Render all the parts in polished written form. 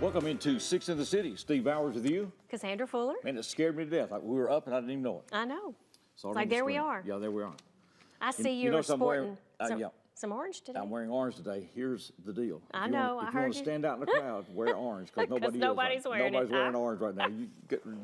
Welcome into Six in the City. Steve Bowers with you. Cassandra Fuller. Man, it scared me to death. Like we were up and I didn't even know it. I know. Saw it like on the there we screen. are. Yeah, there we are. I see you know were something I'm wearing? sporting some orange today. I'm wearing orange today. Here's the deal. I know. If you want to stand out in the crowd, wear orange because nobody's wearing orange right now. You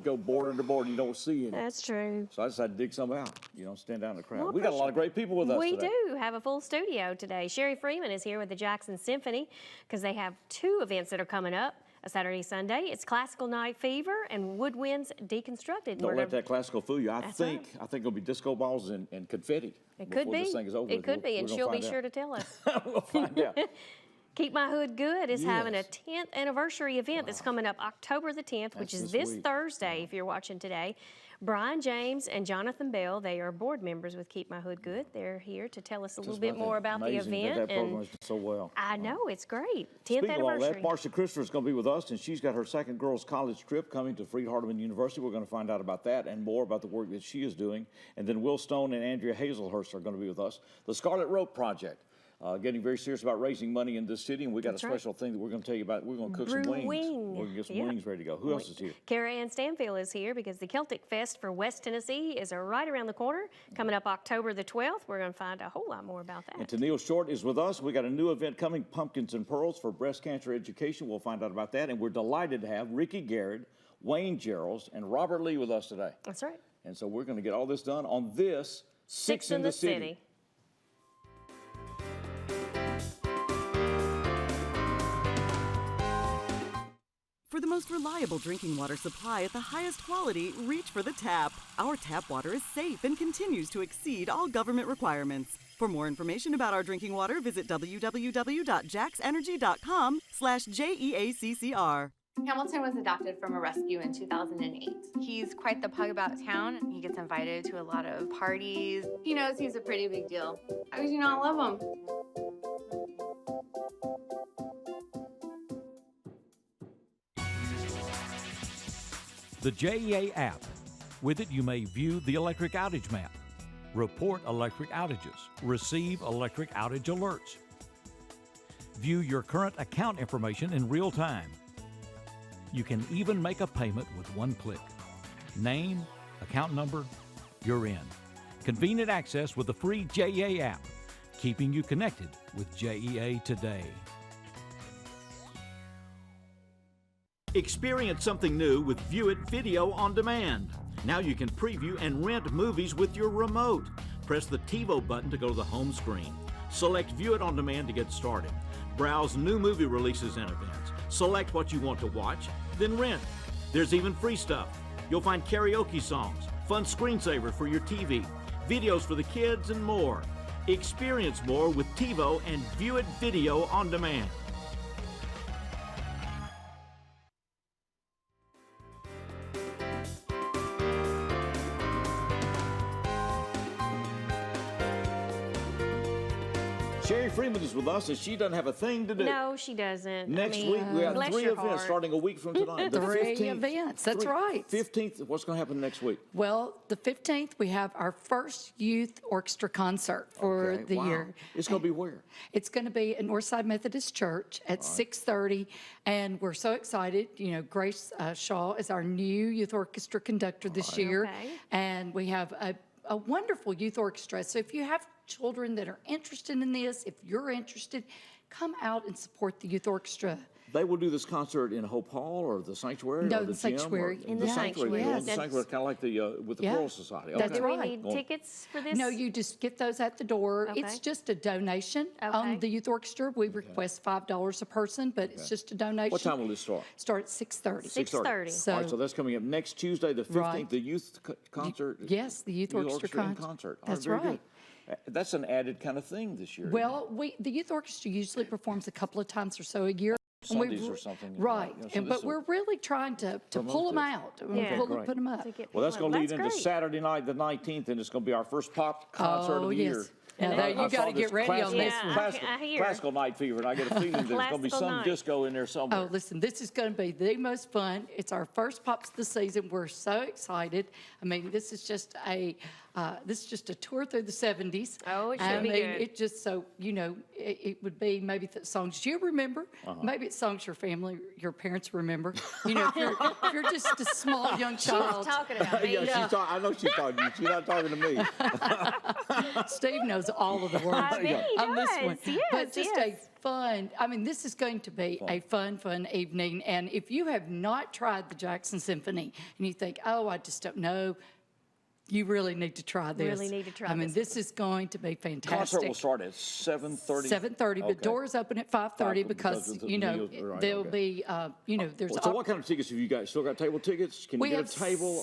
go border to border, you don't see any. That's true. So I decided to dig some out. You know, stand out in the crowd. Well, we got a lot of great people with us today. We do have a full studio today. Sherry Freeman is here with the Jackson Symphony because they have two events that are coming up. A Saturday, Sunday. It's Classical Night Fever and Woodwinds Deconstructed. Don't let that classical fool you. I think it'll be disco balls and confetti. It could be. This thing is over. It could be, and she'll be sure to tell us. We'll find out. Keep My Hood Good is having a 10th anniversary event that's coming up October the 10th, which is this Thursday if you're watching today. Brian James and Jonathan Bell, they are board members with Keep My Hood Good. They're here to tell us a little bit more about the event. That program is so well. I know, it's great. 10th Speaking anniversary. of all that, Marcia Christopher is going to be with us, and she's got her second girls' college trip coming to Freed-Hardeman University. We're going to find out about that and more about the work that she is doing. And then Will Stone and Andrea Hazelhurst are going to be with us. The Scarlet Rope Project. Getting very serious about raising money in this city, and we got a special thing that we're going to tell you about. We're going to cook some wings. We're going to get some wings ready to go. Who else is here? Kara Ann Stanfield is here because the Celtic Fest for West Tennessee is right around the corner, coming up October the 12th. We're going to find a whole lot more about that. And Tennille Short is with us. We got a new event coming, Pumpkins and Pearls for Breast Cancer Education. We'll find out about that, and we're delighted to have Rickey Garrard, Wayne Geralds, and Robert Lee with us today. That's right. And so we're going to get all this done on this Six in the City. For the most reliable drinking water supply at the highest quality, reach for the tap. Our tap water is safe and continues to exceed all government requirements. For more information about our drinking water, visit www.jaxenergy.com/JEACCR. Hamilton was adopted from a rescue in 2008. He's quite the pug about town. He gets invited to a lot of parties. He knows he's a pretty big deal. How could you not love him? The JEA app. With it, you may view the electric outage map, report electric outages, receive electric outage alerts, view your current account information in real time. You can even make a payment with one click. Name, account number, you're in. Convenient access with the free JEA app, keeping you connected with JEA today. Experience something new with View It Video on Demand. Now you can preview and rent movies with your remote. Press the TiVo button to go to the home screen. Select View It on Demand to get started. Browse new movie releases and events. Select what you want to watch, then rent. There's even free stuff. You'll find karaoke songs, fun screensavers for your TV, videos for the kids, and more. Experience more with TiVo and View It Video on Demand. Sherry Freeman is with us, and she doesn't have a thing to do. No, she doesn't. Next week, we have 3 events starting a week from tonight. The 3 events, that's right. 15th, what's going to happen next week? Well, the 15th, we have our first youth orchestra concert for the year. It's going to be where? It's going to be at Northside Methodist Church at 6:30, and we're so excited. You know, Grace Shaw is our new youth orchestra conductor this year, and we have a wonderful youth orchestra. So if you have children that are interested in this, if you're interested, come out and support the youth orchestra. They will do this concert in Hope Hall or the Sanctuary? No, or the Sanctuary. In the Sanctuary. Yes. The Sanctuary, kind of like with the Choral Society. That's Do right. we need tickets for this? No, you just get those at the door. It's just a donation. The youth orchestra, we request $5 a person, but it's just a donation. What time will it start? Start at 6:30. 6:30. So, all right, so that's coming up next Tuesday, the 15th, the youth concert. Yes, the youth orchestra concert. That's right. Good. That's an added kind of thing this year. Well, the youth orchestra usually performs a couple of times or so a year. Sundays or something. Right, but we're really trying to pull them out, put them up. Well, that's going to lead into Saturday night, the 19th, and it's going to be our first pop concert of the year. Now, you got to get ready on this one. Classical Night Fever, and I get a feeling there's going to be some disco in there somewhere. Oh, listen, this is going to be the most fun. It's our first Pops of the season. We're so excited. I mean, this is just a This is just a tour through the 70s. Oh, it should be good. It just so, it would be maybe songs you remember. Maybe it's songs your family, your parents remember. If you're just a small young child. She's talking about me. Yeah, I know she's talking to you. She's not talking to me. Steve knows all of the words I bet he on this does. one. Yes, But just yes. a fun, this is going to be a fun evening. And if you have not tried the Jackson Symphony and you think, oh, I just don't know, you really need to try this. Really need to try this. This is going to be fantastic. Concert will start at 7:30. 7:30, but Okay. doors open at 5:30 because, of the meals, right, there'll okay. be, there's... So what kind of tickets have you guys? Still got table tickets? Can you get a table?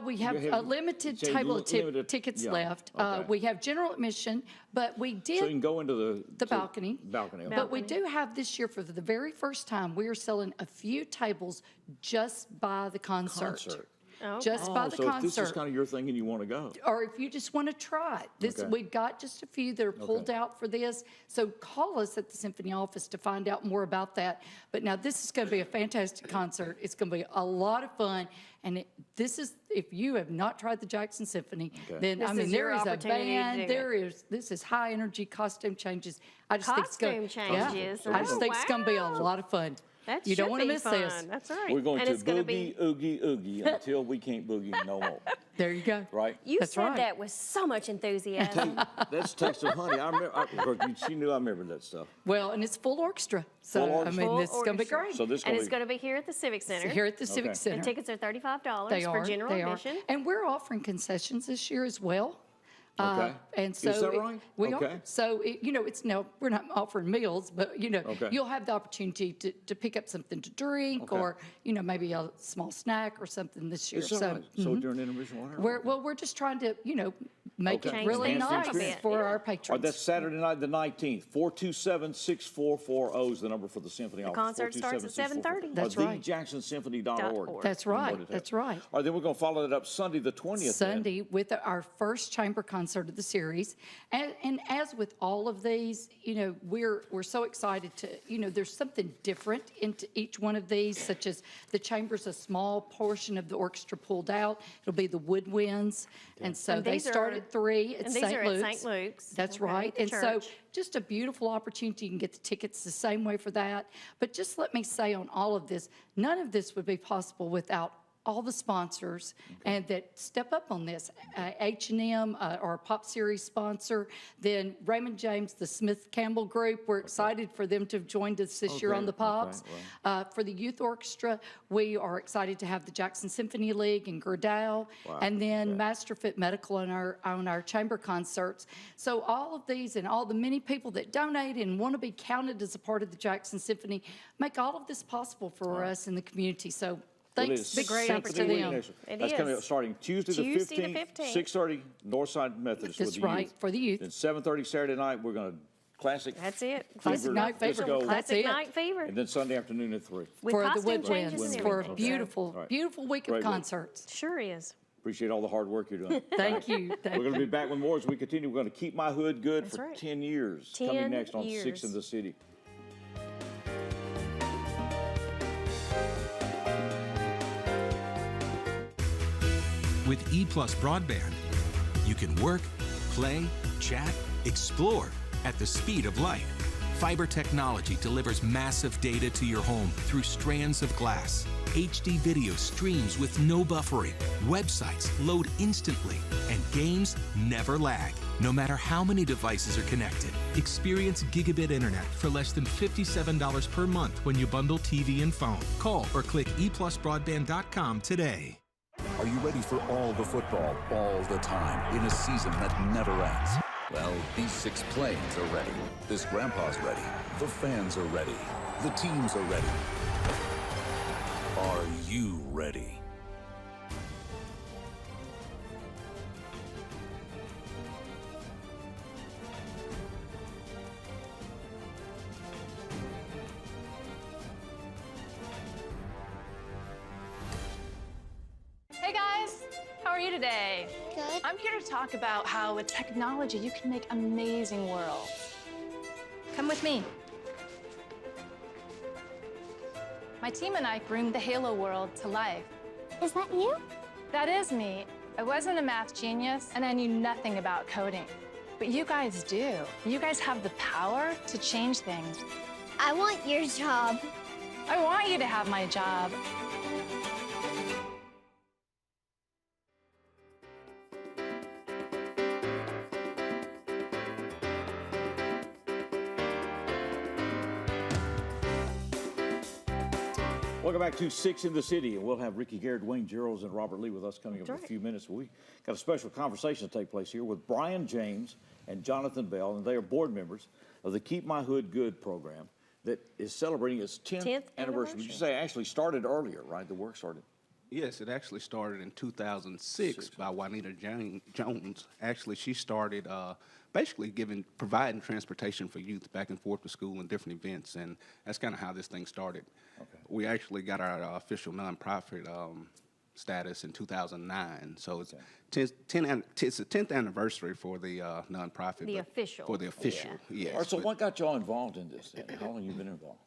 We have you have- limited say table limited- tickets yeah, left. okay. We have general admission, but we did... So you can go into the balcony. Balcony. Okay. But we do have this year, for the very first time, we are selling a few tables just by the concert. Just by the so concert. if this is kind of your thing and you want to go. Or if you just want to try it. Okay. We've got just a few that are pulled out for this. So call us at the Symphony office to find out more about that. But now this is going to be a fantastic concert. It's going to be a lot of fun. And this is, if you have not tried the Jackson Symphony, then, This is there your is a opportunity to do band, this is high energy costume changes. I just Costume think it's gonna, changes. I just Oh, think it's going to be a wow. lot of fun. That You don't should want to be miss fun. this. That's right. We're going and to it's gonna boogie, be. oogie, oogie until we can't boogie no more. There you go. Right? You That's said right. that with so much enthusiasm. That's Text of Honey. I remember. She knew I remembered that stuff. Well, and it's full orchestra. So, Full orchestra. Full this is going to be orchestra. great. So this and going it's going to be here at the Civic Center. Here at the Civic Okay. Center. And tickets are $35 They for are. general They admission. are. And we're offering concessions this year as well. Okay. And so Is that right? we Okay. are. So, it's no, we're not offering meals, but, Okay. you'll have the opportunity to pick up something to drink Okay. or, maybe a small snack or something this year. Is that right? So during intermission, whatever. We're just trying to, make Okay. it really Enhance the nice experience. for our All right, patrons. that's Saturday night, the 19th. 427-6440 is the number for the Symphony office. concert starts at 7:30. That's right. TheJacksonSymphony.org. That's right. That's right. All right, then we're going to follow that up Sunday, the 20th. then. Sunday with our first chamber concert of the series. And as with all of these, we're so excited to, there's something different into each one of these, such as the chamber's a small portion of the orchestra pulled out. It'll be the woodwinds. And so And they these start are- at 3 at and St. these are Luke's. at St. Luke's. That's Okay, right. the And so church. just a beautiful opportunity. You can get the tickets the same way for that. But just let me say on all of this, none of this would be possible without all the sponsors and that step up on this. H&M, our Pop Series sponsor, then Raymond James, the Smith Campbell Group. We're excited for them to have joined us this year on the Pops. For the youth orchestra, we are excited to have the Jackson Symphony League and Geralds, and then Masterfit Medical on our chamber concerts. So all of these and all the many people that donate and want to be counted as a part of the Jackson Symphony make all of this possible for us in the community. So thanks, big great thanks to opportunity. them. It That's coming is. up starting Tuesday the 15th, 6:30, Northside Methodist That's with the right, youth. for the youth. Then 7:30 Saturday night, we're going to classic. That's it. Classic Night Fever. Disco. That's Classic it. Night Fever. And then Sunday afternoon at 3. With For the costume changes Woodwinds, and for a everything. beautiful, Right. beautiful week Great of week. concerts. Sure is. Appreciate all the hard work you're doing. Thank you. Thank We're going to you. be back with more as we continue. We're going to keep my hood good That's for right. 10 years. 10 Coming next on years. 6 in the City. With EPlus broadband, you can work, play, chat, explore at the speed of light. Fiber technology delivers massive data to your home through strands of glass. HD video streams with no buffering. Websites load instantly, and games never lag. No matter how many devices are connected, experience gigabit internet for less than $57 per month when you bundle TV and phone. Call or click eplusbroadband.com today. Are you ready for all the football, all the time, in a season that never ends? Well, these 6 planes are ready. This grandpa's ready. The fans are ready. The teams are ready. Are you ready? Hey guys, how are you today? Good. I'm here to talk about how with technology you can make amazing worlds. Come with me. My team and I bring the Halo world to life. Is that you? That is me. I wasn't a math genius, and I knew nothing about coding. But you guys do. You guys have the power to change things. I want your job. I want you to have my job. Welcome back to Six in the City, and we'll have Rickey, Garrard, Wayne, Geralds, and Robert Lee with us coming up in a few minutes. We got a special conversation to take place here with Brian James and Jonathan Bell, and they are board members of the Keep My Hood Good program that is celebrating its 10th anniversary. Would you say it actually started earlier, right? The work started. Yes, it actually started in 2006 by Juanita Jones. Actually, she started basically providing transportation for youth back and forth to school and different events, and that's kind of how this thing started. Okay. We actually got our official nonprofit status in 2009, so it's it's the 10th anniversary for the nonprofit. The official. For the official, yes. All right, so what got y'all involved in this then? How long have you been involved?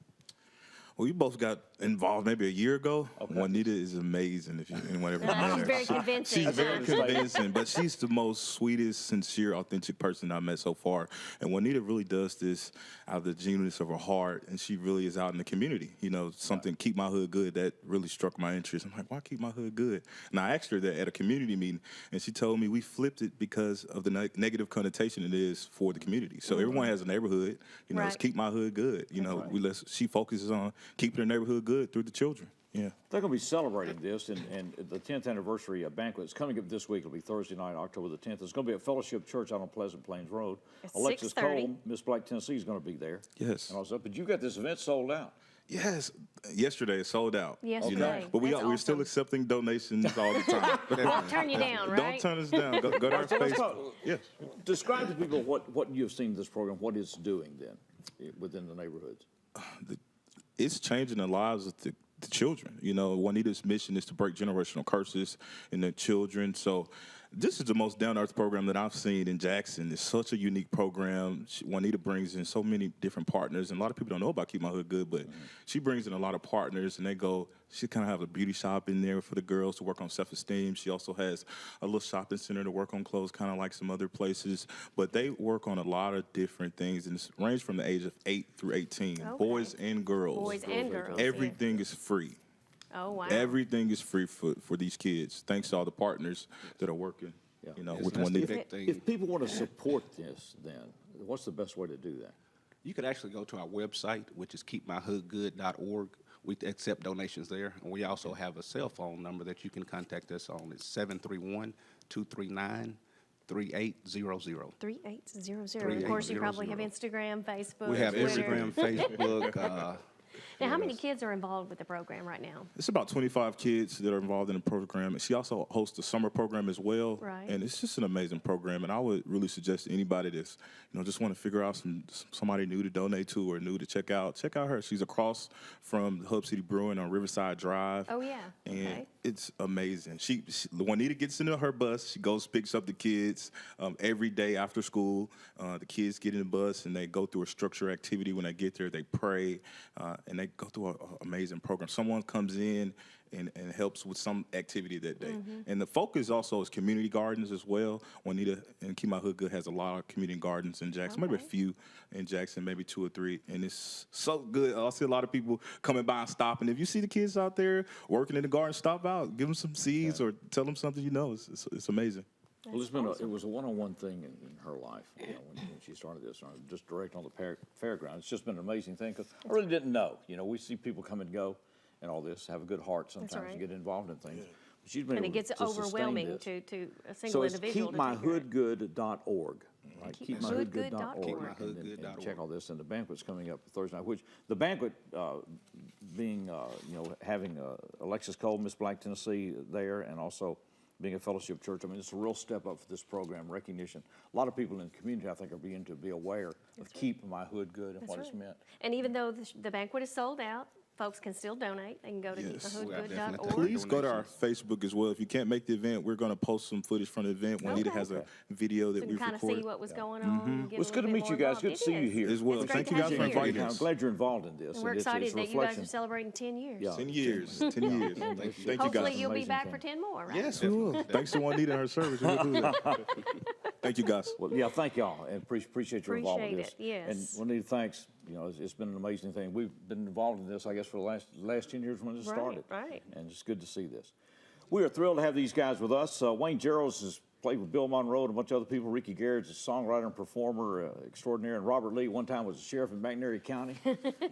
Well, we both got involved maybe a year ago. Okay. Juanita is amazing if anyone ever met her. She's very convincing. She's very convincing, but she's the most sweetest, sincere, authentic person I've met so far. And Juanita really does this out of the genuineness of her heart, and she really is out in the community. You know, something, Keep My Hood Good, that really struck my interest. I'm like, why Keep My Hood Good? And I asked her that at a community meeting, and she told me we flipped it because of the negative connotation it is for the community. So everyone has a neighborhood. You know, it's Keep My Hood Good. You know, she focuses on keeping their neighborhood good through the children. Yeah. They're going to be celebrating this, and the 10th anniversary banquet is coming up this week. It'll be Thursday night, October the 10th. It's going to be at Fellowship Church out on Pleasant Plains Road. It's Alexis 6:30. Cole, Miss Black, Tennessee, is going to be there. Yes. And also, but you got this event sold out. Yes, yesterday it sold out. Yesterday. You know? But we're still accepting donations all the time. Won't turn you down, right? Don't turn us down. Go to our Facebook. Yes. Describe to people what you've seen in this program, what it's doing then within the neighborhoods. It's changing the lives of the children. You know, Juanita's mission is to break generational curses in the children. So this is the most down-to-earth program that I've seen in Jackson. It's such a unique program. Juanita brings in so many different partners, and a lot of people don't know about Keep My Hood Good, but she brings in a lot of partners, and she kind of have a beauty shop in there for the girls to work on self-esteem. She also has a little shopping center to work on clothes, kind of like some other places, but they work on a lot of different things, and it's ranged from the age of 8 through 18, boys and girls. Boys and girls. Everything is free. Oh, wow. Everything is free for these kids, thanks to all the partners that are working, you know, with Juanita. If people want to support this, then what's the best way to do that? You could actually go to our website, which is keepmyhoodgood.org. We accept donations there. And we also have a cell phone number that you can contact us on. It's 731-239-3800. 3800. Of course, you probably have Instagram, Facebook. We have Twitter. Instagram, Facebook. Now, how many kids are involved with the program right now? It's about 25 kids that are involved in the program. And she also hosts a summer program as well. Right. And it's just an amazing program. And I would really suggest to anybody that's, just want to figure out somebody new to donate to or new to check out her. She's across from the Hub City Brewing on Riverside Drive. Oh, yeah. And it's amazing. Juanita gets into her bus. She goes, picks up the kids every day after school. The kids get in the bus and they go through a structured activity. When they get there, they pray and they go through an amazing program. Someone comes in and helps with some activity that day. And the focus also is community gardens as well. Juanita and Keep My Hood Good has a lot of community gardens in Jackson, maybe a few in Jackson, maybe 2 or 3. And it's so good. I see a lot of people coming by and stopping. If you see the kids out there working in the garden, stop out, give them some seeds or tell them something you know. It's amazing. Well, it was a one-on-one thing in her life, when she started this, just direct on the fairground. It's just been an amazing thing because I really didn't know. We see people come and go and all this, have a good heart sometimes to get involved in things. But she's been and it gets overwhelming to a single individual. So it's keepmyhoodgood.org. Right? Keepmyhoodgood.org. And check all this. And the banquet's coming up Thursday night, which the banquet being, having Alexis Cole, Miss Black, Tennessee there, and also being a fellowship church. I mean, it's a real step up for this program, recognition. A lot of people in the community, I think, are beginning to be aware of Keep My Hood Good and what it's meant. And even though the banquet is sold out, folks can still donate. They can go to keepmahoodgood.org. Please go to our Facebook as well. If you can't make the event, we're going to post some footage from the event. Juanita has a video that we've recorded. Kind of see what was going on. Well, it's good to meet you guys. Good to see you here as well. Thank you guys for inviting us. I'm glad you're involved in this. And we're excited that you guys are celebrating 10 years. Yeah. 10 years. 10 years. Thank you guys. Hopefully you'll be back for 10 more, right? Yes, we will. Thanks to Juanita and her service. We'll do that. Thank you, guys. Well, yeah, thank y'all, and appreciate your involvement in this. Yes. And Juanita, thanks. You know, it's been an amazing thing. We've been involved in this, I guess, for the last 10 years when it started. Right. And it's good to see this. We are thrilled to have these guys with us. Wayne Geralds has played with Bill Monroe and a bunch of other people. Rickey Garrard is a songwriter and performer extraordinaire. And Robert Lee, one time, was a sheriff in McNairy County.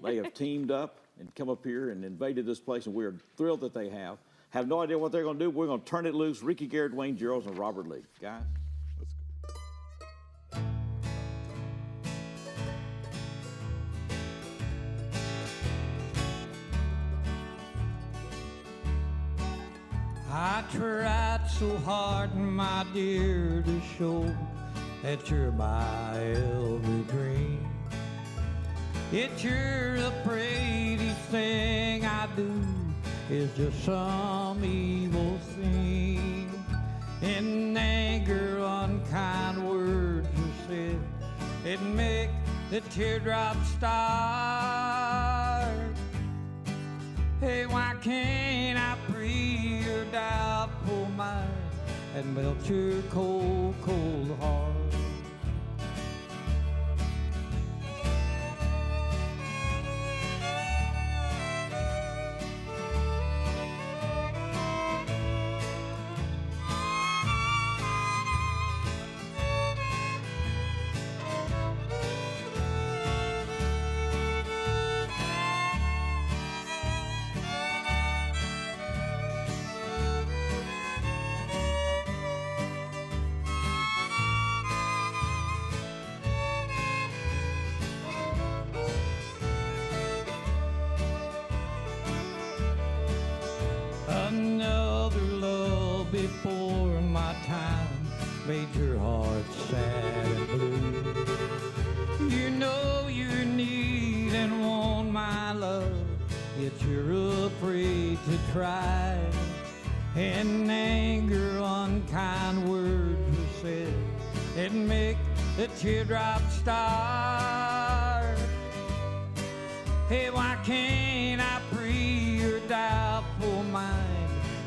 They have teamed up and come up here and invaded this place, and we are thrilled that they have. Have no idea what they're going to do. We're going to turn it loose. Rickey Garrard, Wayne Geralds, and Robert Lee. Guys, let's go. I tried so hard, my dear, to show that you're my every dream. Yet you're the prettiest thing I do is just some evil thing. In anger, unkind words you said, it make the teardrops start. Hey, why can't I free your doubtful mind and melt your cold, cold heart? Another love before my time made your heart sad and blue. You know you need and want my love, yet you're afraid to try. In anger, unkind words you said, it make the teardrops start. Hey, why can't I free your doubtful mind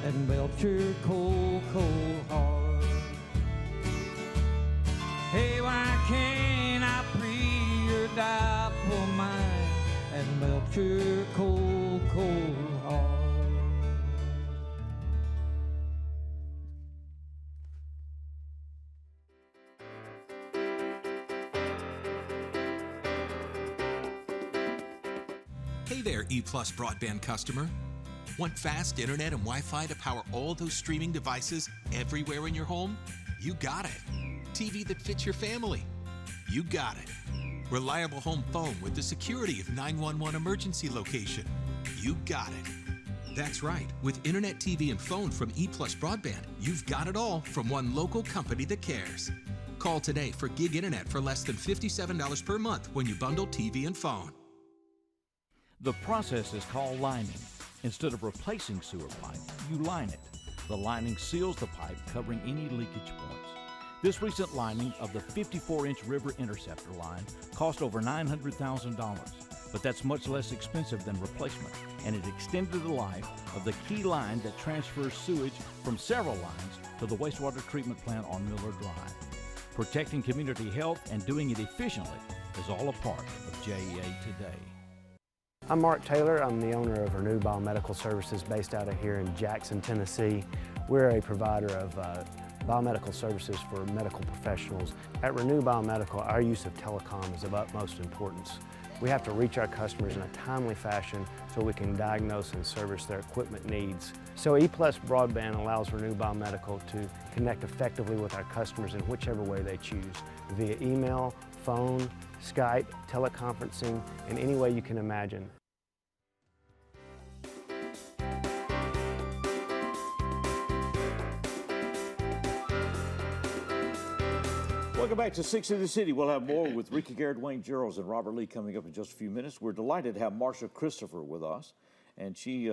and melt your cold, cold heart? Hey, why can't I free your doubtful mind and melt your cold, cold heart? Hey there, EPlus broadband customer. Want fast internet and Wi-Fi to power all those streaming devices everywhere in your home? You got it. TV that fits your family? You got it. Reliable home phone with the security of 911 emergency location? You got it. That's right. With internet, TV, and phone from EPlus broadband, you've got it all from one local company that cares. Call today for gig internet for less than $57 per month when you bundle TV and phone. The process is called lining. Instead of replacing sewer pipe, you line it. The lining seals the pipe, covering any leakage points. This recent lining of the 54-inch river interceptor line cost over $900,000, but that's much less expensive than replacement, and it extended the life of the key line that transfers sewage from several lines to the wastewater treatment plant on Miller Drive. Protecting community health and doing it efficiently is all a part of JEA Today. I'm Mark Taylor. I'm the owner of Renew Biomedical Services based out of here in Jackson, Tennessee. We're a provider of biomedical services for medical professionals. At Renew Biomedical, our use of telecom is of utmost importance. We have to reach our customers in a timely fashion so we can diagnose and service their equipment needs. So EPlus Broadband allows Renew Biomedical to connect effectively with our customers in whichever way they choose, via email, phone, Skype, teleconferencing, in any way you can imagine. Well, Welcome back to Six in the City. We'll have more with Rickey, Garrard, Wayne Geralds, and Robert Lee coming up in just a few minutes. We're delighted to have Marcia Christopher with us, and she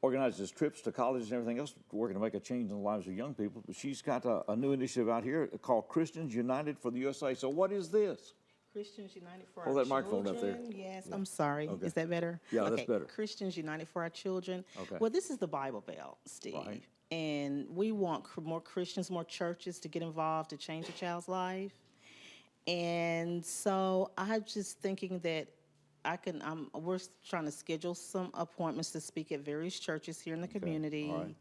organizes trips to colleges and everything else, working to make a change in the lives of young people. But she's got a new initiative out here called Christians United for the USA. So what is this? Christians United for Hold Our that microphone up there. Children. Yes, Yeah. I'm sorry. Okay. Is that better? Yeah, okay. that's better. Christians United for Our Children. Okay. Well, this is the Bible Belt, Steve. Right. And we want more Christians, more churches to get involved to change a child's life. And so I'm just thinking that we're trying to schedule some appointments to speak at various churches here in the community. All right.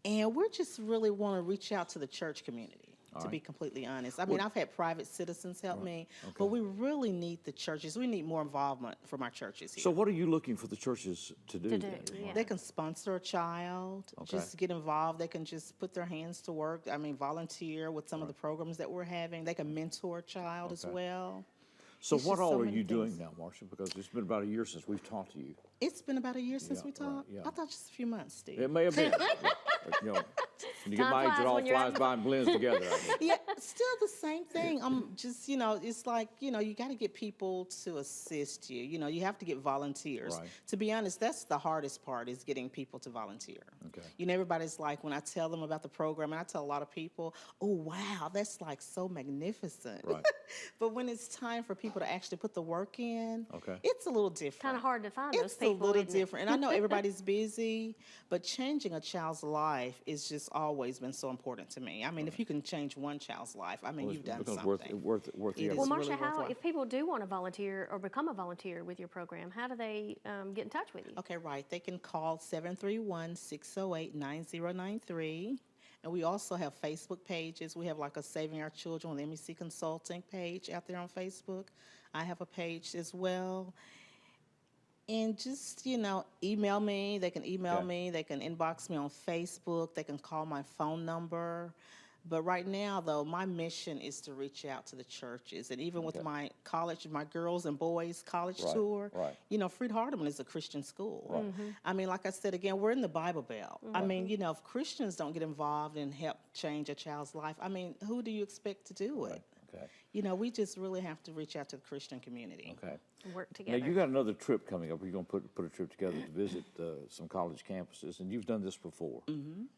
And we're just really want to reach out to the church community. All To right. be completely honest. I mean, Well- I've had private citizens help me, Okay. but we really need the churches. We need more involvement from our churches here. So what are you looking for the churches to do? then? They can sponsor a child, Okay. just get involved. They can just put their hands to work. I mean, volunteer with some of the programs that we're having. They can mentor a child as Okay. well. So It's what just all so are many you doing things. now, Marcia? Because it's been about a year since we've talked to you. It's been about a year since Yeah, we right, talked. yeah. I thought just a few months, Steve. It may have been. But, you know, when you get Time my age, it flies all when you're flies having by and blends together. I mean. Yeah, still the same thing. I'm just, it's like, you got to get people to assist you. You have to get volunteers. Right. To be honest, that's the hardest part is getting people to volunteer. Okay. Everybody's like, when I tell them about the program, and I tell a lot of people, oh, wow, that's like so magnificent. Right. But when it's time for people to actually put the work in, Okay. it's a little different. Kind of hard to find those It's people. a little isn't it? different. And I know everybody's busy, but changing a child's life is just always been so important to me. I mean, if you can change one child's life, I mean, Well, you've done because something. worth the It effort. is Well, Marcia, really how, worthwhile. if people do want to volunteer or become a volunteer with your program, how do they get in touch with you? Okay, right. They can call 731-608-9093. And we also have Facebook pages. We have like a Saving Our Children with MEC Consulting page out there on Facebook. I have a page as well. And just, email me. They can email Okay. me. They can inbox me on Facebook. They can call my phone number. But right now, though, my mission is to reach out to the churches. And even with my college, my girls and boys college Right, tour, right. Freed-Hardeman is a Christian school. Right. I mean, like I said, again, we're in the Bible Belt. I Right. mean, if Christians don't get involved and help change a child's life, I mean, who do you expect to do it? Okay. We just really have to reach out to the Christian community. Okay. Work Now, together. you got another trip coming up. You're going to put a trip together to visit some college campuses, and you've done this before,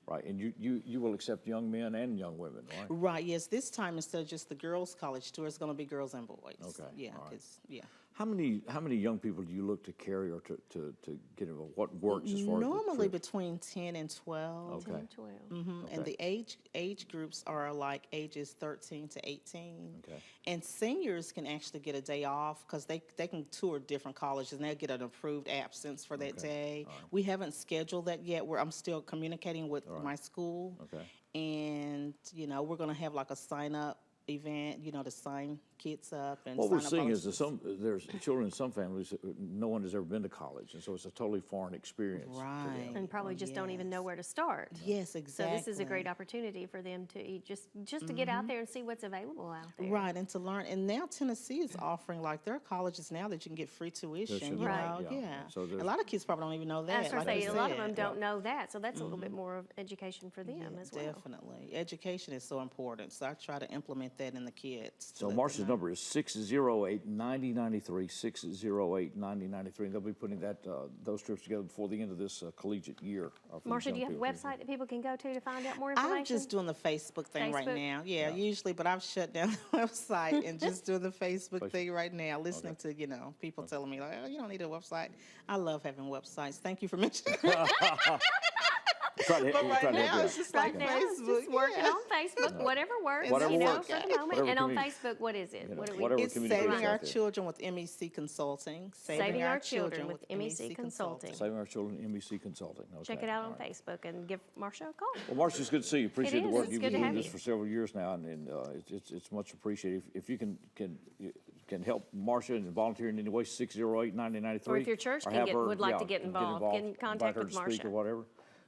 right? And you will accept young men and young women, right? Right, yes. This time, instead of just the girls' college tour, it's going to be girls and boys. Okay, Yeah, all right. 'cause, yeah. How many young people do you look to carry or to get involved? What works as far Normally as the trip? between 10 and 12. Okay. 10, 12. Okay. And the age groups are like ages 13 to 18. Okay. And seniors can actually get a day off because they can tour different colleges and they'll get an approved absence for that day. All right. We haven't scheduled that yet. I'm still communicating with my school. Okay. And, we're going to have like a sign-up event, to sign kids up and What sign we're up seeing is posters. that there's children in some families no one has ever been to college, and so it's a totally foreign experience. to them. Right. And probably just don't even know where to start. Yes, exactly. So this is a great opportunity for them to just to get out there and see what's available out there. Right, and to learn. And now Tennessee is offering, like, there are colleges now that you can get free tuition, you Right. know? Yeah. Yeah. So a there's- lot of kids probably don't even know that. That's what I like say. you A lot of said. them don't know that, so that's a little bit more of education for them as well. Definitely. Education is so important, so I try to implement that in the kids. to So let them Marcia's know. number is 608-9093, 608-9093. They'll be putting those trips together before the end of this collegiate year. For these Marcia, young do you have a people. website that people can go to find out more information? I'm just doing the Facebook thing right Facebook? now. Yeah, usually, but I've shut down the website and just doing the Facebook thing right now, listening to, people telling me, like, oh, you don't need a website. I love having websites. Thank you for mentioning it. But right now, it's just like Right now, it's Facebook. just working yeah. on Facebook, whatever works, Whatever works. for the moment. Whatever And on community. Facebook, what is it? What do we whatever It's communicates Saving out Our there. Children with MEC Consulting. Saving Our Children with MEC Consulting. Saving Our Children, MEC Consulting. Okay. Check it out on all right. Facebook and give Marcia a call. Well, Marcia, it's good to see you. Appreciate the is. work It's you've good been to doing have this you. for several years now, and it's much appreciated. If you can help Marcia and volunteer in any way, 608-9093. Or if your church have her, would like to get involved, get in contact invite her with to speak Marcia. or whatever.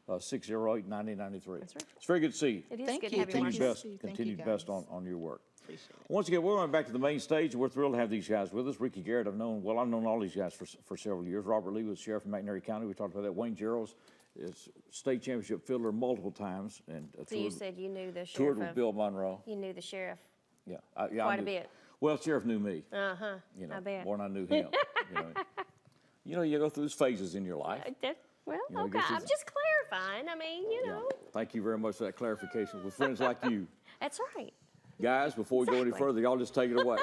608-9093. That's right. It's very good to see you. It is Thank good you. to have you, Thank Continued you. Marcia. best, Thank continued you, best guys. on your work. Appreciate it. Once again, we're going back to the main stage. We're thrilled to have these guys with us. Rickey Garrard, I've known all these guys for several years. Robert Lee was sheriff in McNairy County. We talked about that. Wayne Geralds is state championship fielder multiple times. And So you said you knew the toured sheriff with Bill Monroe. You knew the sheriff Yeah, Quite a bit. Well, Sheriff knew me. Uh-huh, You know, I bet. more than I knew him. You go through those phases in your life. Well, You know, okay, I'm just clarifying. I mean, you know. Thank you very much for that clarification. With friends like you. That's right. Guys, before we go any further, y'all just take it away.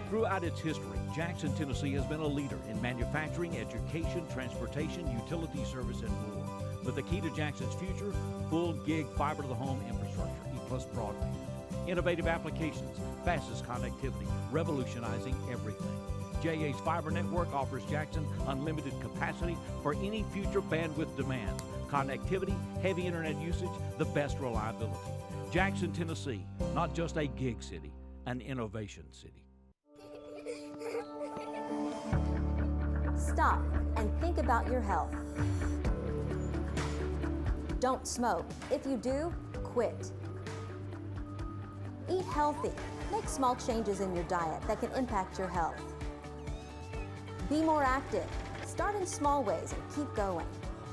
Throughout its history, Jackson, Tennessee has been a leader in manufacturing, education, transportation, utility service, and more. But the key to Jackson's future, full gig fiber to the home infrastructure, EPlus broadband. Innovative applications, fastest connectivity, revolutionizing everything. JA's fiber network offers Jackson unlimited capacity for any future bandwidth demand. Connectivity, heavy internet usage, the best reliability. Jackson, Tennessee, not just a gig city, an innovation city. Stop and think about your health. Don't smoke. If you do, quit. Eat healthy. Make small changes in your diet that can impact your health. Be more active. Start in small ways and keep going.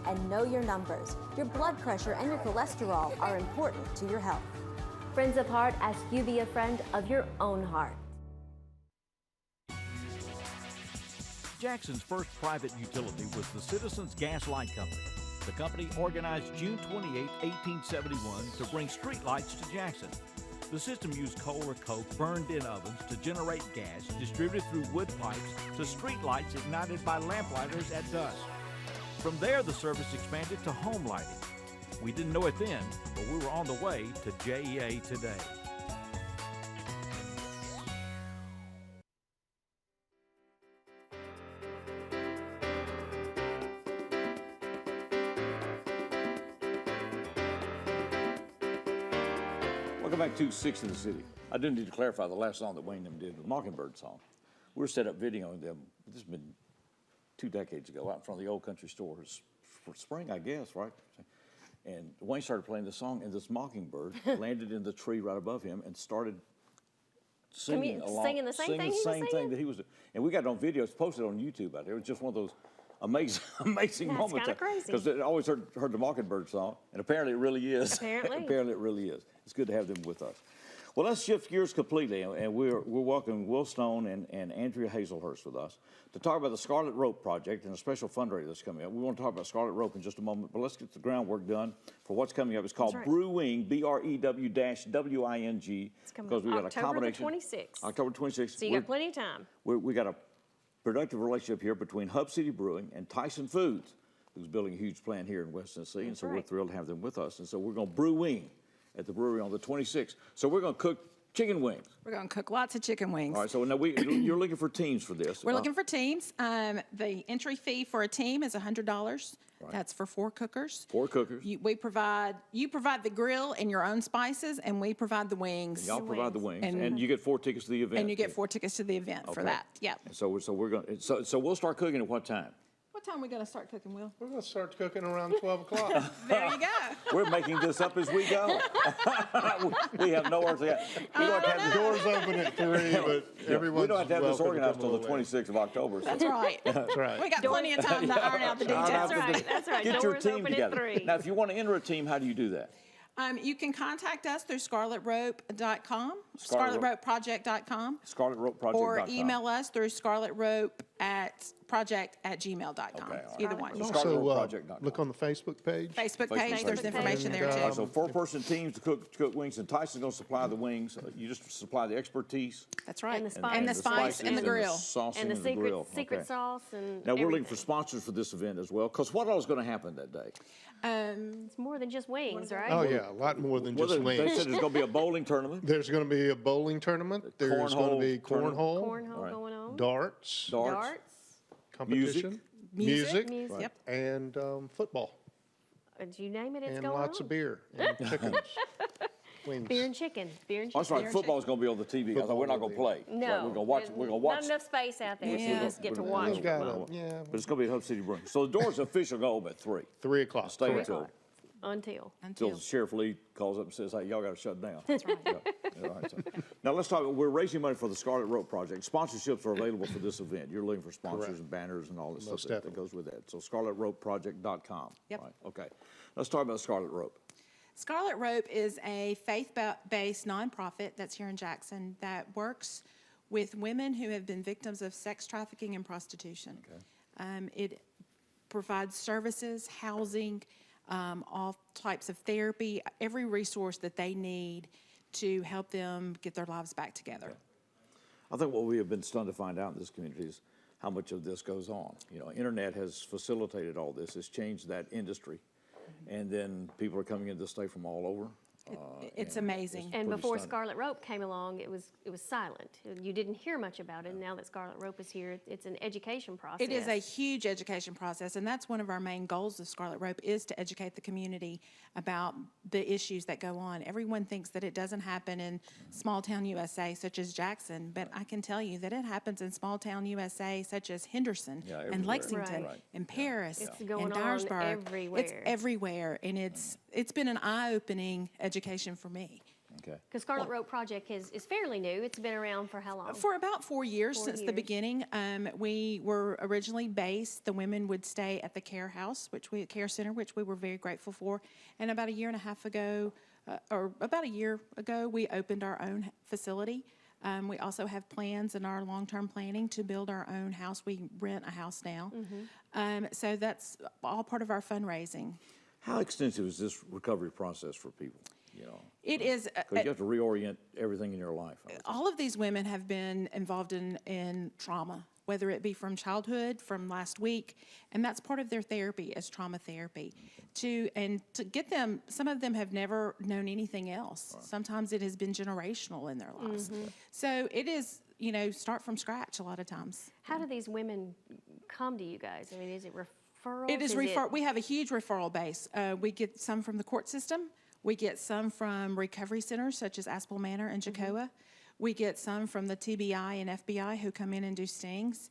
And know your numbers. Your blood pressure and your cholesterol are important to your health. Friends of Heart ask you be a friend of your own heart. Jackson's first private utility was the Citizens Gas Light Company. The company organized June 28, 1871 to bring streetlights to Jackson. The system used coal or coke burned in ovens to generate gas distributed through wood pipes to streetlights ignited by lamplighters at dusk. From there, the service expanded to home lighting. We didn't know it then, but we were on the way to JEA today. Welcome back to Six in the City. I do need to clarify the last song that Wayne and them did, the Mockingbird song. We were set up videoing them, this has been 2 decades ago, out in front of the old country stores for spring, I guess, right? And Wayne started playing the song, and this mockingbird landed in the tree right above him and started singing along. Singing the same thing he was same thing that he was doing. And we got it on video. It's posted on YouTube out there. It was just one of those amazing That's moments. That's kind of crazy. Because I always heard the Mockingbird song, and apparently it really is. Apparently. Apparently it really is. It's good to have them with us. Well, let's shift gears completely, and we're welcoming Will Stone and Andrea Hazelhurst with us to talk about the Scarlet Rope Project and a special fundraiser that's coming up. We want to talk about Scarlet Rope in just a moment, but let's get the groundwork done for what's coming up. It's called Brew-Wing, BREW-WING. It's coming up October the 26th. October 26th. So you got plenty of time. We got a productive relationship here between Hub City Brewing and Tyson Foods, who's building a huge plant here in West Tennessee, and so we're thrilled to have them with us. And so we're going to Brew-Wing at the brewery on the 26th. So we're going to cook chicken wings. We're going to cook lots of chicken wings. All right, so now you're looking for teams for this. We're looking for teams. The entry fee for a team is $100. Right. That's for 4 cookers. 4 cookers. You provide the grill and your own spices, and we provide the wings. And y'all provide the wings, and you get 4 tickets to the event. And you get 4 tickets to the event for that. Yep. So we're going. So we'll start cooking at what time? What time are we going to start cooking, Will? We're going to start cooking around 12 o'clock. There you go. We're making this up as we go. We have no idea. We don't have the doors open at 3, but everyone's we don't have to have this welcome organized to until come the 26th of October. So. That's right. That's right. We got plenty of time to iron out the details. That's right. Get your Doors team open together. at 3. Now, if you want to enter a team, how do you do that? You can contact us through scarletrope.com, scarletropeproject.com. Scarletropeproject.com. Or email us through scarletrope@project@gmail.com. Okay, Either one. Also, look on the Facebook page. Facebook page, there's information there too. So 4-person teams to cook wings, and Tyson's going to supply the wings. You just supply the expertise. That's right. And the spice. And the spice and the grill. And the secret sauce and Now, we're looking everything. for sponsors for this event as well, because what all is going to happen that day? It's more than just wings, right? Oh, yeah, a lot more than just wings. They said there's going to be a bowling tournament. There's going to be a bowling tournament. There's going to be cornhole. Cornhole going on. Darts. Competition. Music. Yep. And football. You name it, it's and going on. lots of beer and chickens. Wings. Beer and chicken. That's right. Football's going to be on the TV. I thought we're not going to play. No. Right, we're going to watch. We're going to watch. Not enough space out there. Yeah. So you just get to watch. But it's going to be at Hub City Brewing. So the doors official go open at 3. 3 o'clock. Stay until Until Sheriff Lee calls up and says, "Hey, y'all got to shut down." That's right. Right, so. Now let's talk. We're raising money for the Scarlet Rope Project. Sponsorships are available for this event. You're looking for sponsors and banners and all this stuff that goes with that. So scarletropeproject.com. Yep. Right. Okay. Let's talk about Scarlet Rope. Scarlet Rope is a faith-based nonprofit that's here in Jackson that works with women who have been victims of sex trafficking and prostitution. Okay. It provides services, housing, all types of therapy, every resource that they need to help them get their lives back together. Okay. I think what we have been stunned to find out in this community is how much of this goes on. You know, internet has facilitated all this. It's changed that industry. And then people are coming into the state from all over. It's amazing. And before Scarlet Rope came along, it was silent. You didn't hear much about it. And now that Scarlet Rope is here, it's an education process. It is a huge education process, and that's one of our main goals of Scarlet Rope is to educate the community about the issues that go on. Everyone thinks that it doesn't happen in small town USA such as Jackson, but I can tell you that it happens in small town USA such as Henderson and Lexington and Paris it's going and on Dyersburg. everywhere. It's everywhere, and it's been an eye-opening education for me. Okay. Because Scarlet Rope Project is fairly new. It's been around for how long? For about 4 years since the beginning. We were originally based, the women would stay at the care house, care center, which we were very grateful for. And about a year and a half ago, or about a year ago, we opened our own facility. We also have plans in our long-term planning to build our own house. We rent a house now. So that's all part of our fundraising. How extensive is this recovery process for people? You know, it is. Because you have to reorient everything in your life. All of these women have been involved in trauma, whether it be from childhood, from last week, and that's part of their therapy as trauma therapy. To get them, some of them have never known anything else. Right. Sometimes it has been generational in their lives. So it is, start from scratch a lot of times. How do these women come to you guys? I mean, is it referrals? It is referral. We have a huge referral base. We get some from the court system. We get some from recovery centers such as Aspel Manor and Jacoa. We get some from the TBI and FBI who come in and do stings.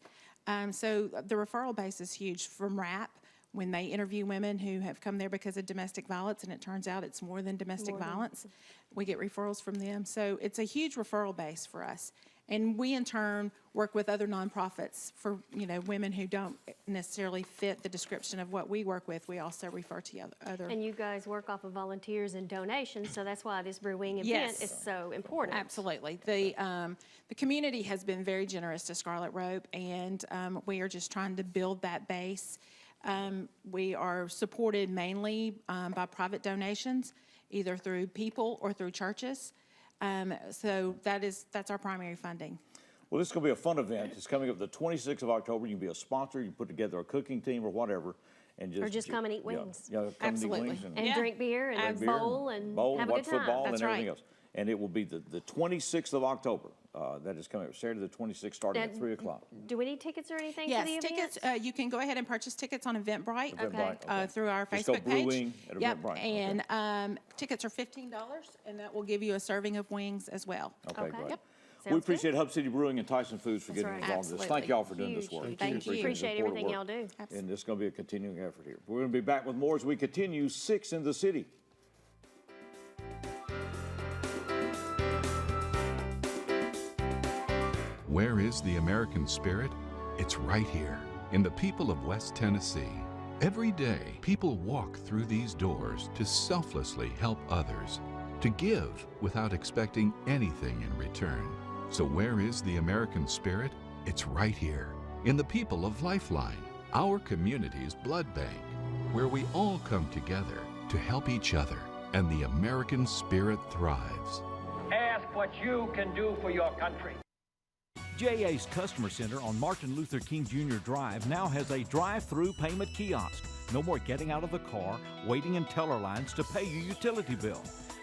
So the referral base is huge. From RAP, when they interview women who have come there because of domestic violence, and it turns out it's more than domestic violence, we get referrals from them. So it's a huge referral base for us. And we, in turn, work with other nonprofits for, women who don't necessarily fit the description of what we work with. We also refer to other. And you guys work off of volunteers and donations, so that's why this Brew-Wing event is so important. Absolutely. The community has been very generous to Scarlet Rope, and we are just trying to build that base. We are supported mainly by private donations, either through people or through churches. So that's our primary funding. Well, this is going to be a fun event. It's coming up the 26th of October. You can be a sponsor. You can put together a cooking team or whatever. And just come and eat wings. Come Absolutely. And eat wings and drink beer and bowl and have a watch good time. football That's and everything else. And it will be the 26th of October. That is coming up Saturday the 26th, starting at 3 o'clock. Do we need tickets or anything Yes, for the event? tickets. You can go ahead and purchase tickets on Eventbrite, Okay. through our Just Facebook go page. Brew-Wing at Eventbrite. And tickets are $15, and that will give you a serving of wings as well. Okay, great. Yep. We appreciate Hub City Brewing and Tyson Foods for getting involved in this. Thank y'all for doing this work. Thank you. Appreciate everything y'all do. And it's going to be a continuing effort here. We're going to be back with more as we continue 6 in the City. Where is the American spirit? It's right here, in the people of West Tennessee. Every day, people walk through these doors to selflessly help others, to give without expecting anything in return. So where is the American spirit? It's right here, in the people of Lifeline, our community's blood bank, where we all come together to help each other, and the American spirit thrives. Ask what you can do for your country. JA's Customer Center on Martin Luther King Jr. Drive now has a drive-through payment kiosk. No more getting out of the car, waiting in teller lines to pay your utility bill.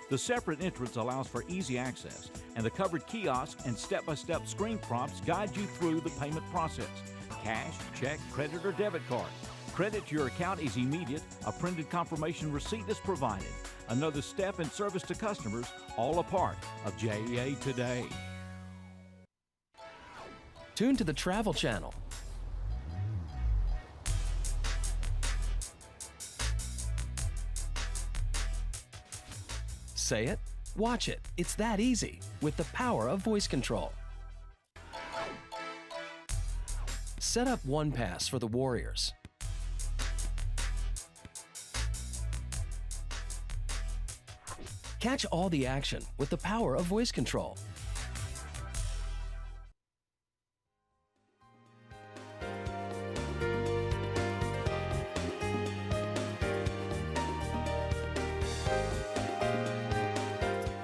The separate entrance allows for easy access, and the covered kiosk and step-by-step screen prompts guide you through the payment process. Cash, check, credit, or debit card. Credit to your account is immediate. A printed confirmation receipt is provided. Another step in service to customers, all a part of JA Today. Tune to the Travel Channel. Say it, watch it. It's that easy with the power of voice control. Set up OnePass for the Warriors. Catch all the action with the power of voice control.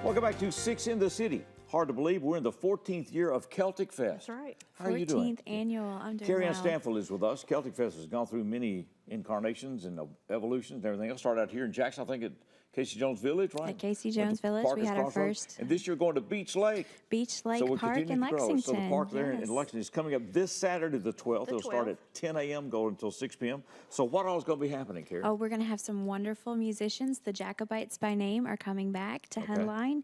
Welcome back to 6 in the City. Hard to believe we're in the 14th year of Celtic Fest. That's right. How are you doing? 14th annual. I'm doing Carrie Ann well. Stanfield is with us. Celtic Fest has gone through many incarnations and evolutions and everything else. Started out here in Jackson, I think at Casey Jones Village, right? At Casey Jones Village, we had our first. And this year going to Beach Lake. Beach Lake So we'll Park continue in to grow. Lexington. So the park there in yes. Lexington is coming up this Saturday, the 12th. It'll start at 10 a.m., go until 6 p.m. So what all is going to be happening, Carrie? Oh, we're going to have some wonderful musicians. The Jacobites by Name are coming back to headline.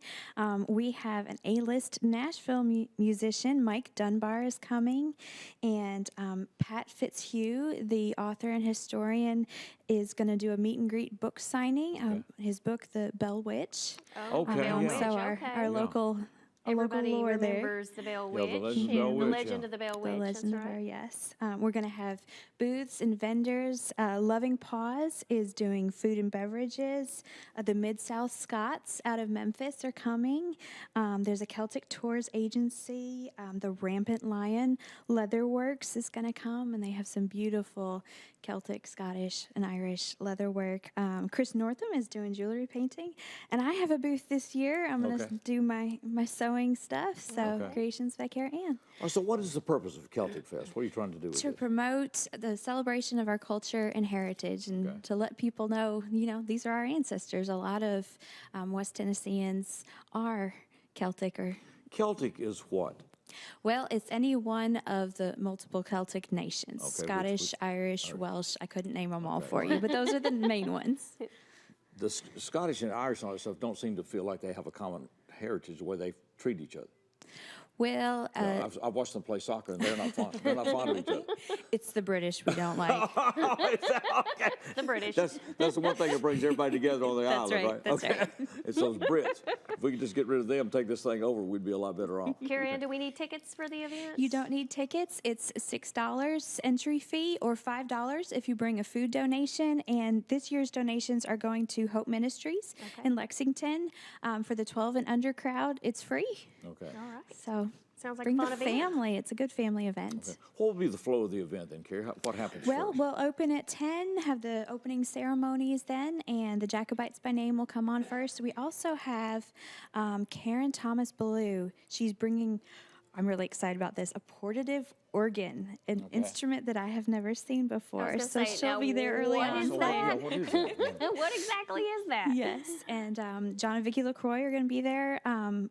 We have an A-list Nashville musician, Mike Dunbar, is coming. And Pat Fitzhugh, the author and historian, is going to do a meet and greet book signing. His book, The Bell Witch. Okay. So our local Everybody local lore there. remembers the Bell Witch. the legend of the Bell the Witch, legend of the Bell Witch. The legend That's of right. her, yes. We're going to have booths and vendors. Loving Paws is doing food and beverages. The Mid-South Scots out of Memphis are coming. There's a Celtic Tours agency. The Rampant Lion Leatherworks is going to come, and they have some beautiful Celtic, Scottish, and Irish leatherwork. Chris Northam is doing jewelry painting, and I have a booth this year. I'm going to do my sewing stuff. So Creations by Cara Ann. Oh, so what is the purpose of Celtic Fest? What are you trying to do with To it? promote the celebration of our culture and heritage, and to let people know, these are our ancestors. A lot of West Tennesseans are Celtic or. Celtic is what? Well, it's any one of the multiple Celtic nations. Scottish, Irish, Welsh. I couldn't name them all for you, but those are the main ones. The Scottish and Irish and all that stuff don't seem to feel like they have a common heritage the way they treat each other. Well, I've watched them play soccer, and they're not fun. They're not fond of each other. it's the British we don't like. Okay. The British. That's the one thing that brings everybody together on the That's island, right, that's okay. right. It's those Brits. If we could just get rid of them, take this thing over, we'd be a lot better off. Carrie Ann, do we need tickets for the event? You don't need tickets. It's $6 entry fee or $5 if you bring a food donation. And this year's donations are going to Hope Ministries in Lexington. For the 12 and under crowd, it's free. Okay. All right. So Sounds like bring a fun the event. family. It's a good family event. Okay. What will be the flow of the event then, Carrie? What happens Well, first? we'll open at 10, have the opening ceremonies then, and the Jacobites by Name will come on first. We also have Karen Thomas Ballou. She's bringing, I'm really excited about this, a portative organ, an instrument that I have never seen before. So she'll be there early what on. is that? What is it? What exactly is that? Yes, and John and Vicki LaCroix are going to be there.